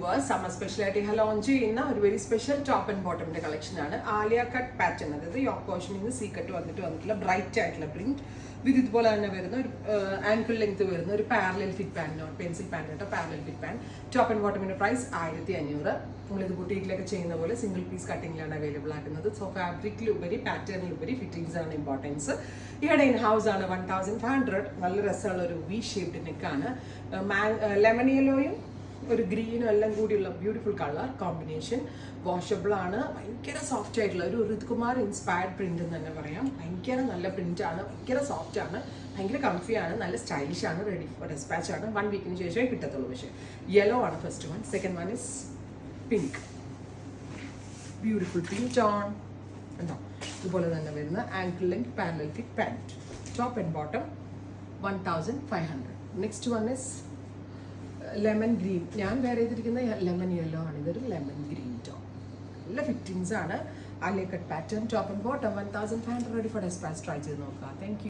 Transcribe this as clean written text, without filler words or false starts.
Viewers, summer സ്പെഷ്യലായിട്ട് ഞാൻ launch ചെയ്യുന്ന ഒരു വെരി സ്പെഷ്യൽ ടോപ്പ് ആൻഡ് ബോട്ടമിന്റെ കളക്ഷൻ ആണ്. ആലിയ കട്ട് പാറ്റേൺ, അതായത് യോക്ക് പോർഷനിൽ നിന്ന് സീ കട്ട് വന്നിട്ടുള്ള ബ്രൈറ്റ് ആയിട്ടുള്ള പ്രിന്റ് വിത്ത് ഇതുപോലെ തന്നെ വരുന്ന ഒരു ആങ്കിൾ ലെങ്ത് വരുന്ന ഒരു parallel fit pant, pencil pant കേട്ടോ, parallel fit pant. Top and ബോട്ടമിന്റെ പ്രൈസ് 1500. നമ്മളിത് ബുട്ടീക്കിലൊക്കെ ചെയ്യുന്ന പോലെ സിംഗിൾ പീസ് കട്ടിങ്ങിലാണ് അവൈലബിൾ ആക്കുന്നത്. സോ ഫാബ്രിക്കിലുപരി പാറ്റേണിലുപരി ഫിറ്റിംഗ്സ് ആണ് ഇമ്പോർട്ടൻസ്. ഇവിടെ ഇൻ ഹൗസ് ആണ് 1500. നല്ല രസമുള്ള ഒരു വി ഷേപ്ഡ് നെക്കാണ്. ലെമൺ യെല്ലോയും ഒരു ഗ്രീനും എല്ലാം കൂടിയുള്ള ബ്യൂട്ടിഫുൾ കളർ കോമ്പിനേഷൻ. വാഷബിൾ ആണ്, ഭയങ്കര സോഫ്റ്റ് ആയിട്ടുള്ള ഒരു ഋതുകുമാർ ഇൻസ്പയർഡ് പ്രിന്റ് എന്ന് തന്നെ പറയാം. ഭയങ്കര നല്ല പ്രിന്റ് ആണ്, ഭയങ്കര സോഫ്റ്റ് ആണ്, ഭയങ്കര കംഫിയാണ്, നല്ല സ്റ്റൈലിഷ് ആണ്, റെഡി ഫോർ ഡെസ്പാച്ച് ആണ്. 1 വീക്കിന് ശേഷമേ കിട്ടത്തുള്ളൂ. പക്ഷേ യെല്ലോ ആണ് first one. Second one is pink, beautiful pink on ഉണ്ടോ. ഇതുപോലെ തന്നെ വരുന്ന ankle length parallel fit pant, top and bottom 1500. Next one is lemon green. ഞാൻ വേറെ ചെയ്തിരിക്കുന്ന ലെമൺ യെല്ലോ ആണ്. ഇതൊരു ലെമൺ ഗ്രീൻ ടോപ്പ്, നല്ല ഫിറ്റിംഗ്സ് ആണ്. Alia cut pattern, top and bottom 1500, ready for dispatch. Try ചെയ്ത് നോക്കുക. Thank U.